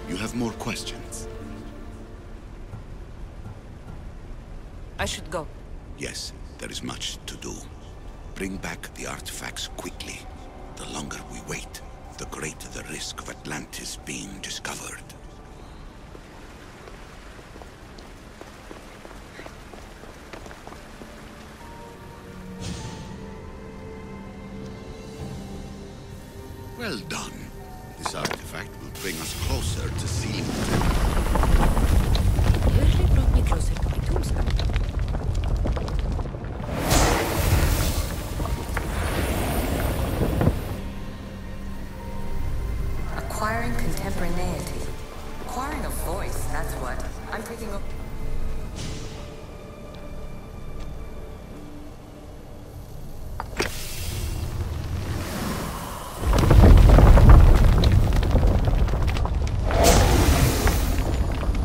You have more questions? I should go. Yes, there is much to do. Bring back the artifacts quickly. The longer we wait, the greater the risk of Atlantis being discovered. Well done. This artifact will bring us closer to seeing the You really brought me closer to my tombstone. Acquiring contemporaneity. Acquiring a voice, that's what. I'm taking a...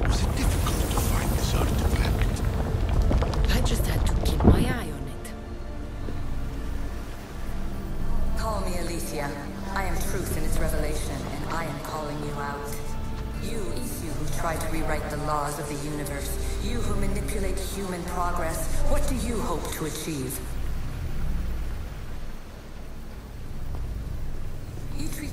Was it difficult to find this artifact? I just had to keep my eye on it. Call me Alicia. I am truth in its revelation, and I am calling you out. You who try to rewrite the laws of the universe. You who manipulate human progress. What do you hope to achieve? You treat...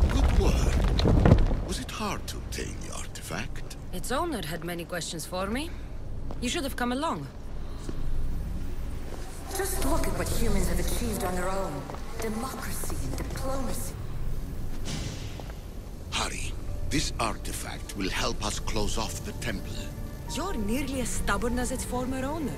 Good work. Was it hard to obtain the artifact? Its owner had many questions for me. You should have come along. Just look at what humans have achieved on their own. Democracy and diplomacy. Hurry. This artifact will help us close off the temple. You're nearly as stubborn as its former owner.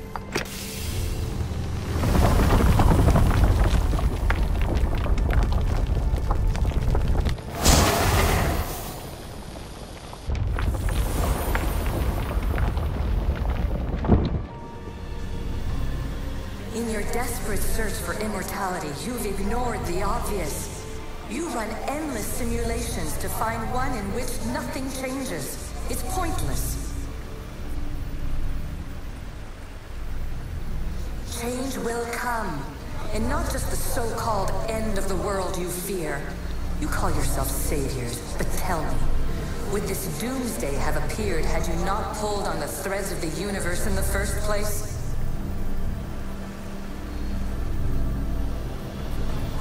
In your desperate search for immortality, you've ignored the obvious. You run endless simulations to find one in which nothing changes. It's pointless. Change will come. And not just the so-called end of the world you fear. You call yourself saviors, but tell me, would this doomsday have appeared had you not pulled on the threads of the universe in the first place?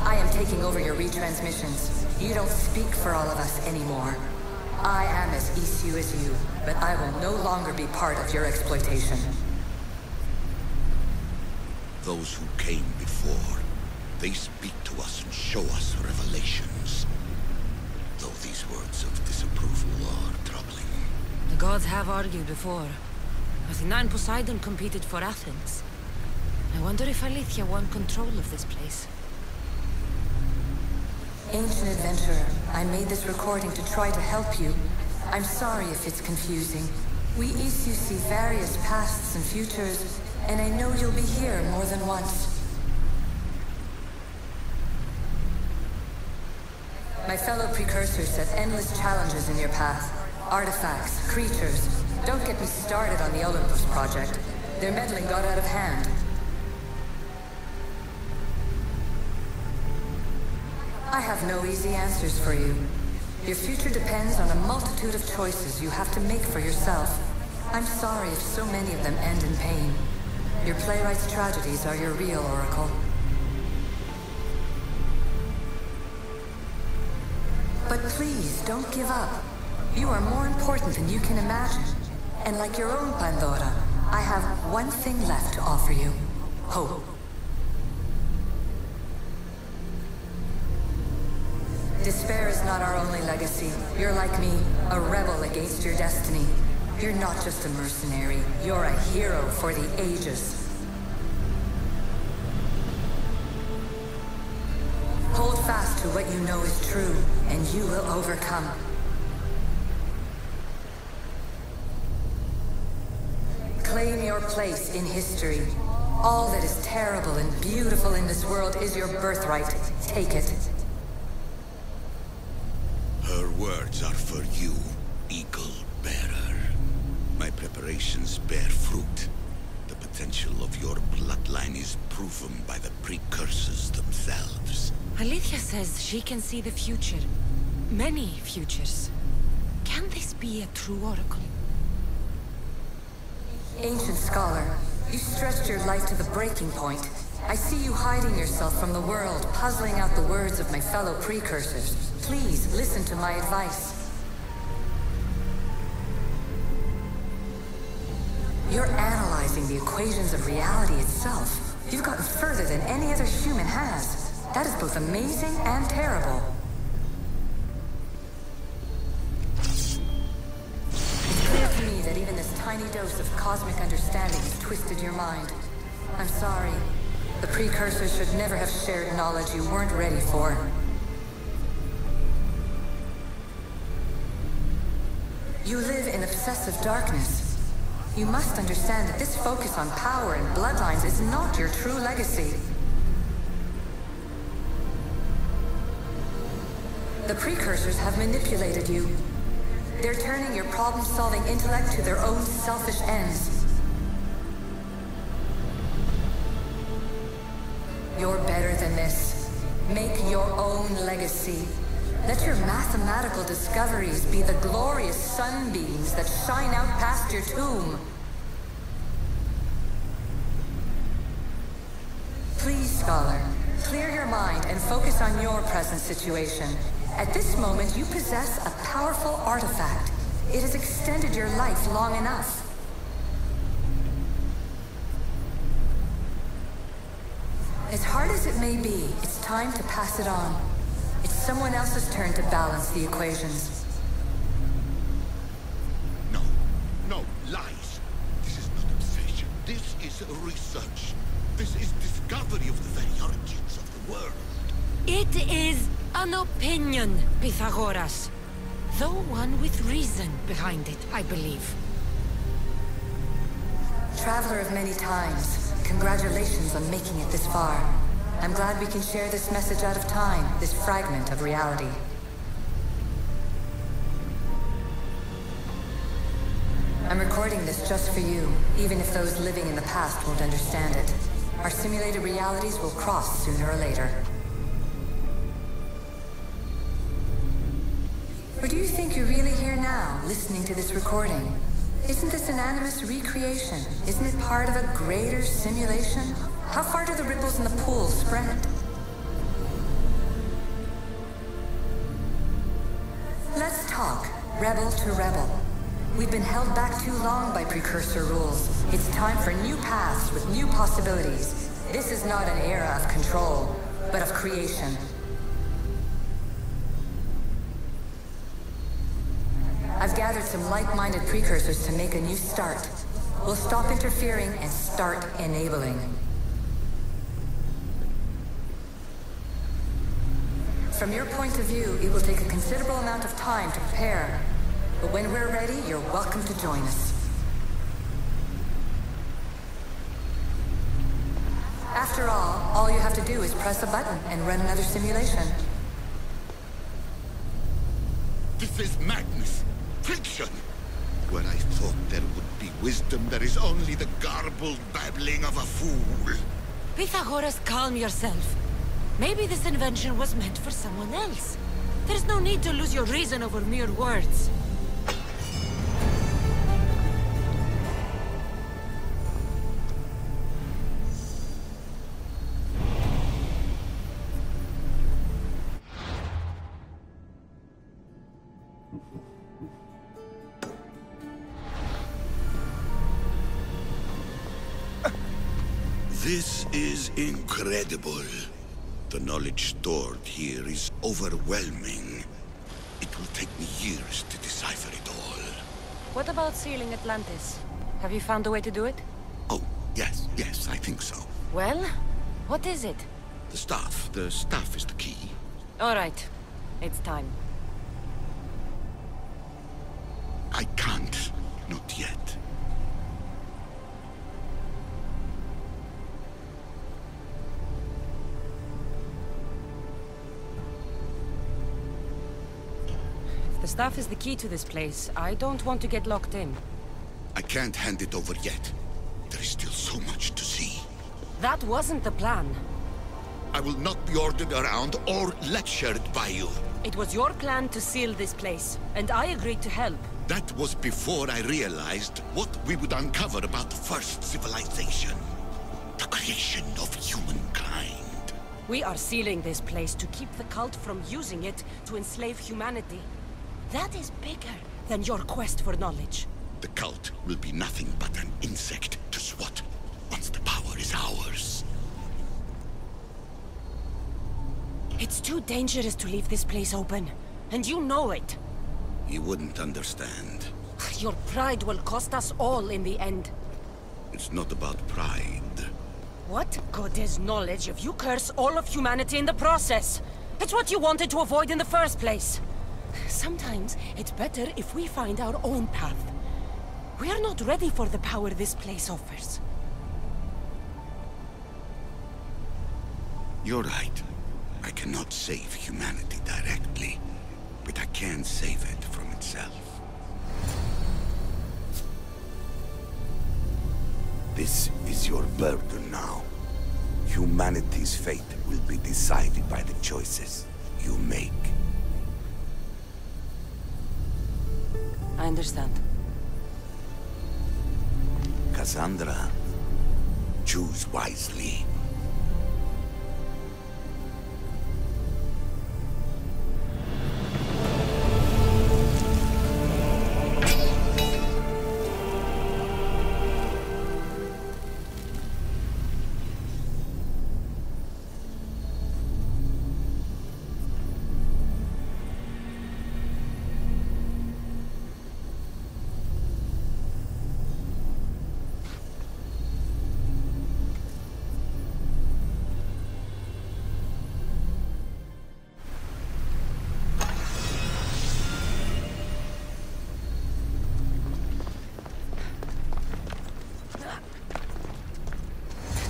I am taking over your retransmissions. You don't speak for all of us anymore. I am as issue as you, but I will no longer be part of your exploitation. Those who came before, they speak to us and show us revelations. Though these words of disapproval are troubling. The gods have argued before. Athena and Poseidon competed for Athens. I wonder if Alethea won control of this place. Ancient adventurer, I made this recording to try to help you. I'm sorry if it's confusing. We Isu see various pasts and futures, and I know you'll be here more than once. My fellow precursors set endless challenges in your path. Artifacts, creatures. Don't get me started on the Olympus project. Their meddling got out of hand. I have no easy answers for you. Your future depends on a multitude of choices you have to make for yourself. I'm sorry if so many of them end in pain. Your playwright's tragedies are your real oracle. But please, don't give up. You are more important than you can imagine. And like your own Pandora, I have one thing left to offer you. Hope. Despair is not our only legacy. You're like me, a rebel against your destiny. You're not just a mercenary, you're a hero for the ages. Hold fast to what you know is true, and you will overcome. Claim your place in history. All that is terrible and beautiful in this world is your birthright. Take it. Her words are for you, Eagle Bearer. My preparations bear fruit. The potential of your bloodline is proven by the precursors themselves. Alethea says she can see the future. Many futures. Can this be a true oracle? Ancient scholar, you stretched your life to the breaking point. I see you hiding yourself from the world, puzzling out the words of my fellow precursors. Please, listen to my advice. You're analyzing the equations of reality itself. You've gotten further than any other human has. That is both amazing and terrible. It's clear to me that even this tiny dose of cosmic understanding has twisted your mind. I'm sorry. The precursors should never have shared knowledge you weren't ready for. You live in obsessive darkness. You must understand that this focus on power and bloodlines is not your true legacy. The precursors have manipulated you. They're turning your problem-solving intellect to their own selfish ends. You're better than this. Make your own legacy. Let your mathematical discoveries be the glorious sunbeams that shine out past your tomb. Please, scholar, clear your mind and focus on your present situation. At this moment, you possess a powerful artifact. It has extended your life long enough. As hard as it may be, it's time to pass it on. It's someone else's turn to balance the equations. No, no, lies. This is not obsession. This is research. This is discovery of the very origins of the world. It is an opinion, Pythagoras. Though one with reason behind it, I believe. Traveler of many times, congratulations on making it this far. I'm glad we can share this message out of time, this fragment of reality. I'm recording this just for you, even if those living in the past won't understand it. Our simulated realities will cross sooner or later. Or do you think you're really here now, listening to this recording? Isn't this an animus recreation? Isn't it part of a greater simulation? How far do the ripples in the pool spread? Let's talk, rebel to rebel. We've been held back too long by precursor rules. It's time for new paths with new possibilities. This is not an era of control, but of creation. I've gathered some like-minded precursors to make a new start. We'll stop interfering and start enabling. From your point of view, it will take a considerable amount of time to prepare. But when we're ready, you're welcome to join us. After all you have to do is press a button and run another simulation. This is madness. Fiction. Where I thought there would be wisdom, there is only the garbled babbling of a fool. Pythagoras, calm yourself. Maybe this invention was meant for someone else. There's no need to lose your reason over mere words. This is incredible. The knowledge stored here is overwhelming. It will take me years to decipher it all. What about sealing Atlantis? Have you found a way to do it? Oh, yes, I think so. Well, what is it? The staff is the key. All right, it's time. I can't, not yet. If the staff is the key to this place, I don't want to get locked in. I can't hand it over yet. There is still so much to see. That wasn't the plan. I will not be ordered around or lectured by you. It was your plan to seal this place, and I agreed to help. That was before I realized what we would uncover about the first civilization. The creation of humankind. We are sealing this place to keep the cult from using it to enslave humanity. That is bigger than your quest for knowledge. The cult will be nothing but an insect to swat once the power is ours. It's too dangerous to leave this place open, and you know it. You wouldn't understand. Your pride will cost us all in the end. It's not about pride. What good is knowledge if you curse all of humanity in the process? It's what you wanted to avoid in the first place. Sometimes it's better if we find our own path. We are not ready for the power this place offers. You're right. I cannot save humanity directly, but I can save it from itself. This is your burden now. Humanity's fate will be decided by the choices you make. I understand. Cassandra, choose wisely.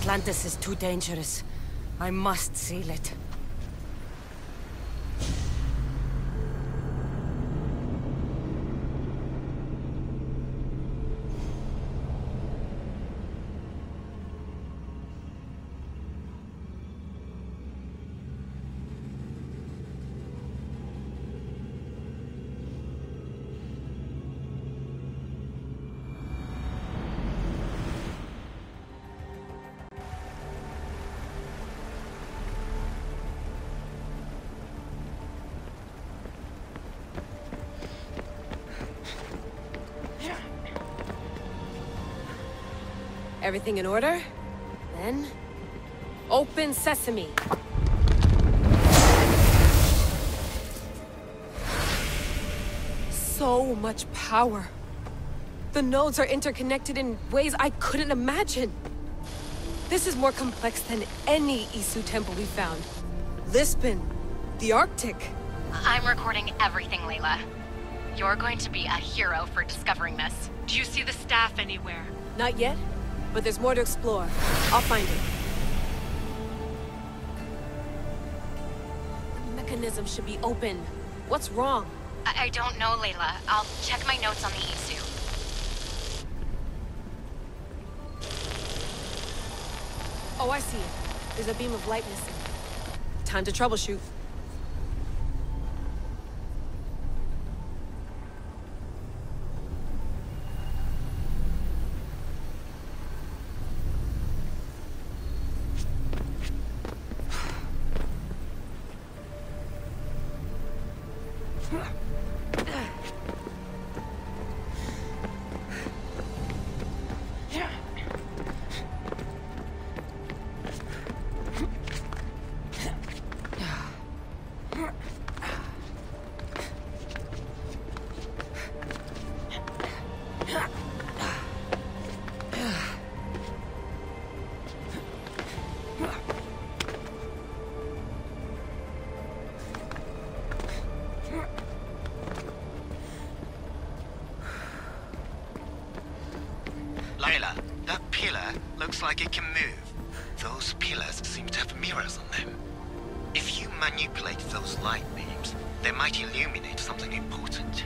Atlantis is too dangerous. I must seal it. Everything in order? Then... open sesame! So much power! The nodes are interconnected in ways I couldn't imagine! This is more complex than any Isu temple we found. Lisbon, the Arctic. I'm recording everything, Layla. You're going to be a hero for discovering this. Do you see the staff anywhere? Not yet, but there's more to explore. I'll find it. The mechanism should be open. What's wrong? I don't know, Layla. I'll check my notes on the Isu. Oh, I see it. There's a beam of light missing. Time to troubleshoot. Layla, that pillar looks like it can move. Those pillars seem to have mirrors on them. If you manipulate those light beams, They might illuminate something important.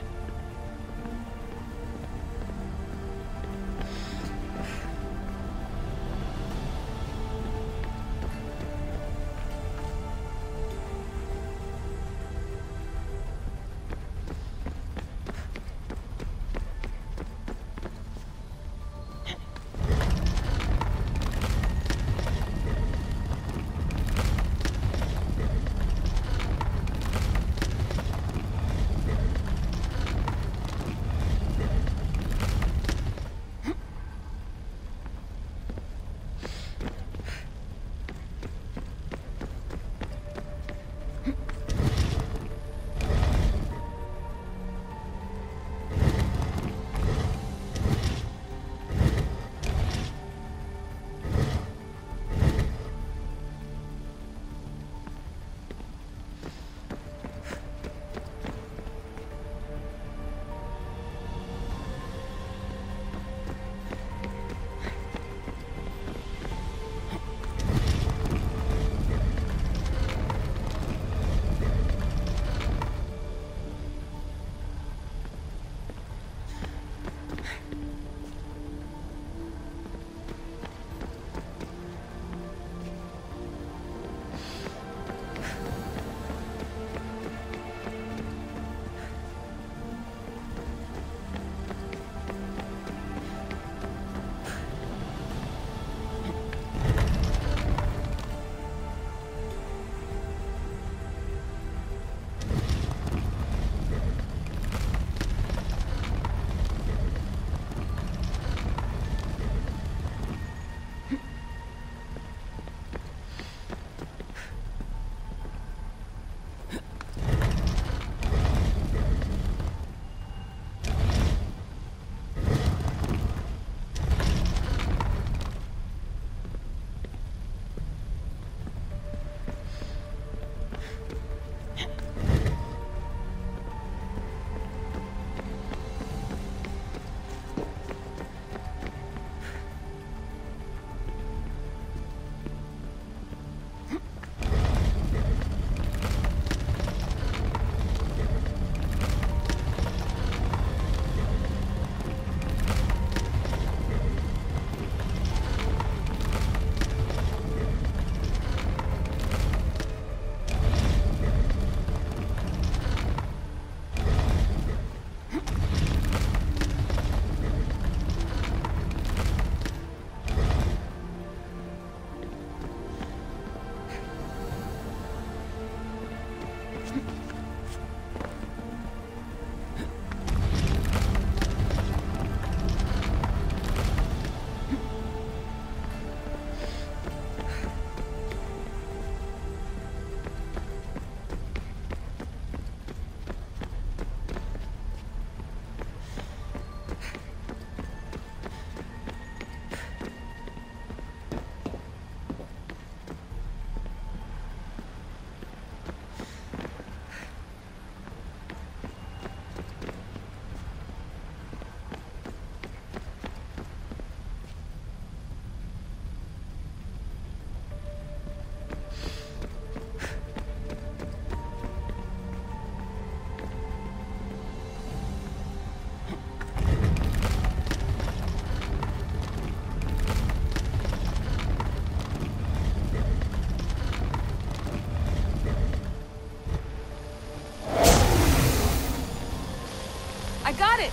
I got it!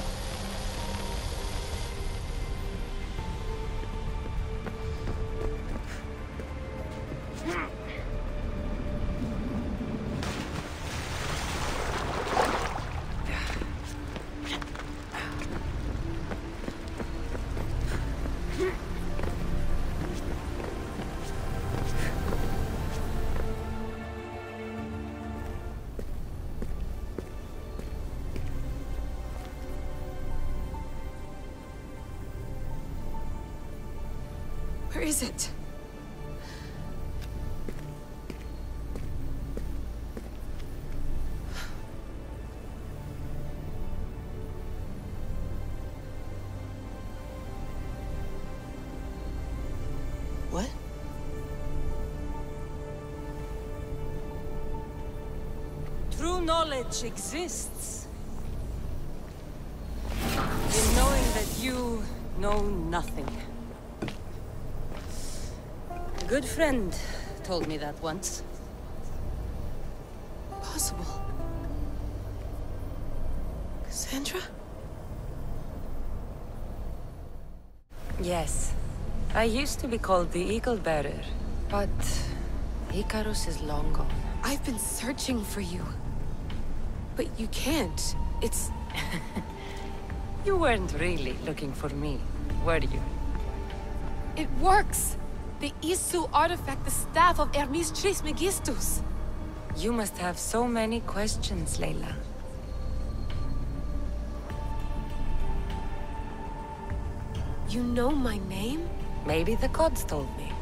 Where is it? What? True knowledge exists. In knowing that you know nothing. A good friend told me that once. Possible. Cassandra? Yes. I used to be called the Eagle Bearer, but Icarus is long gone. I've been searching for you. But you can't. It's... You weren't really looking for me, were you? It works! The Isu artifact, the staff of Hermes Trismegistus. You must have so many questions, Layla. You know my name? Maybe the gods told me.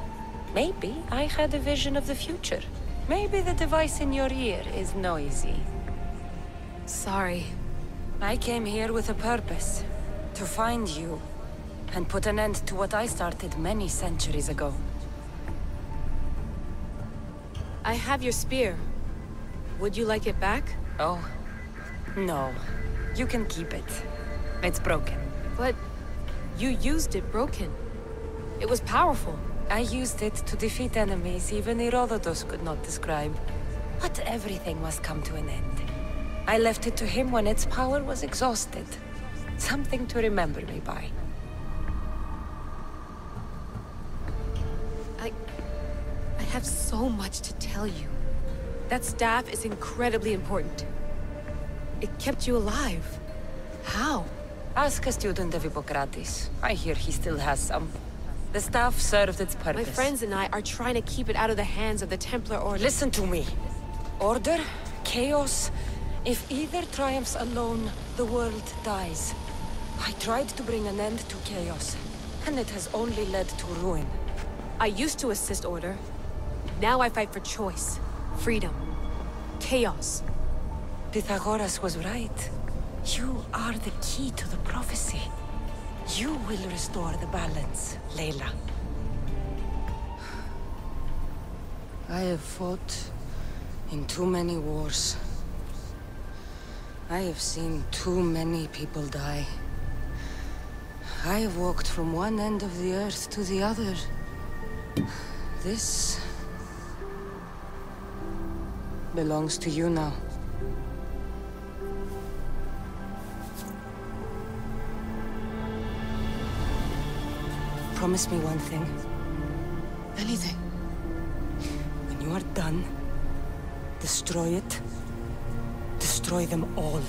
Maybe I had a vision of the future. Maybe the device in your ear is noisy. Sorry. I came here with a purpose. To find you. And put an end to what I started many centuries ago. I have your spear. Would you like it back? Oh. No. You can keep it. It's broken. But... you used it broken. It was powerful. I used it to defeat enemies even Herodotus could not describe. But everything must come to an end. I left it to him when its power was exhausted. Something to remember me by. I have so much to tell you. That staff is incredibly important. It kept you alive. How? Ask a student of Hippocrates. I hear he still has some. The staff served its purpose. My friends and I are trying to keep it out of the hands of the Templar Order. Listen to me. Order, chaos. If either triumphs alone, the world dies. I tried to bring an end to chaos, and it has only led to ruin. I used to assist Order. Now I fight for choice, freedom, chaos. Pythagoras was right. You are the key to the prophecy. You will restore the balance, Layla. I have fought in too many wars. I have seen too many people die. I have walked from one end of the earth to the other. This belongs to you now. Promise me one thing. Anything. When you are done, destroy it. Destroy them all.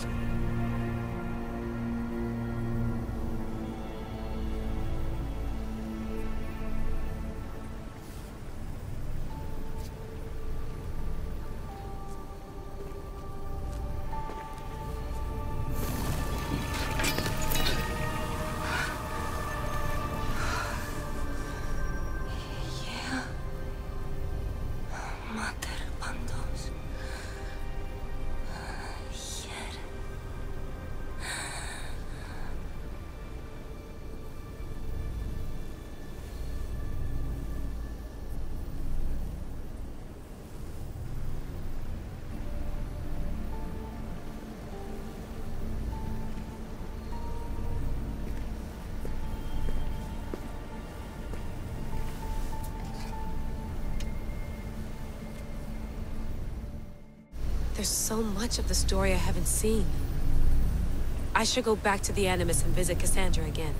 There's so much of the story I haven't seen. I should go back to the Animus and visit Cassandra again.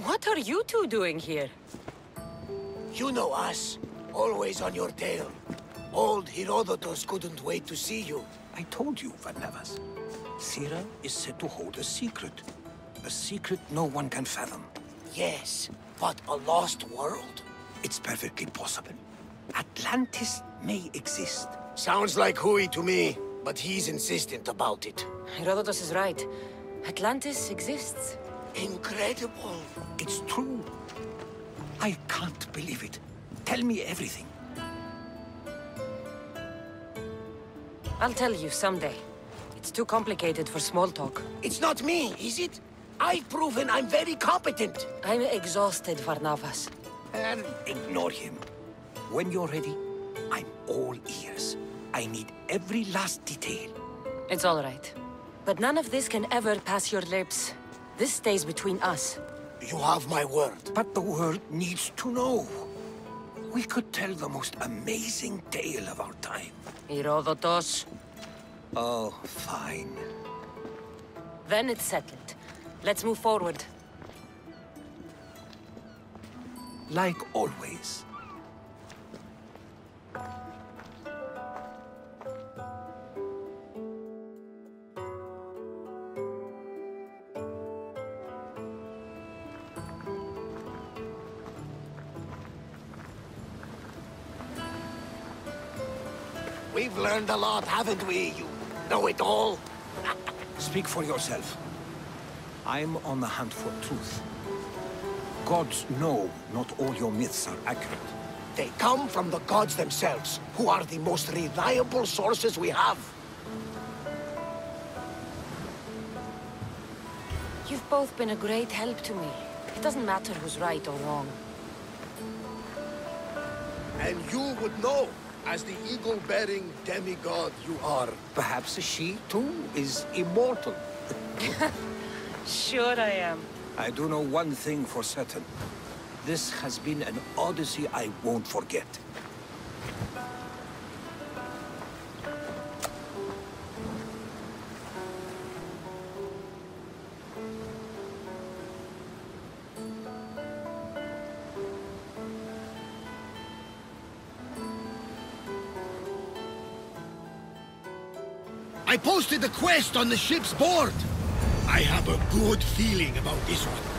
What are you two doing here? You know us. Always on your tail. Old Herodotus couldn't wait to see you. I told you, Varnavas. Sira is said to hold a secret. A secret no one can fathom. Yes, but a lost world? It's perfectly possible. Atlantis may exist. Sounds like Hui to me, but he's insistent about it. Herodotus is right. Atlantis exists. Incredible. It's true. I can't believe it. Tell me everything. I'll tell you someday. It's too complicated for small talk. It's not me, is it? I've proven I'm very competent. I'm exhausted, Varnavas. And ignore him. When you're ready, I'm all ears. I need every last detail. It's all right. But none of this can ever pass your lips. This stays between us. You have my word. But the world needs to know. We could tell the most amazing tale of our time. Herodotus. Oh, fine. Then it's settled. Let's move forward. Like always. We've learned a lot, haven't we? You know it all. Speak for yourself. I'm on the hunt for truth. Gods know not all your myths are accurate. They come from the gods themselves, who are the most reliable sources we have. You've both been a great help to me. It doesn't matter who's right or wrong. And you would know, as the eagle-bearing demigod you are. Perhaps she, too, is immortal. Sure I am. I do know one thing for certain. This has been an Odyssey I won't forget. I posted the quest on the ship's board. I have a good feeling about this one.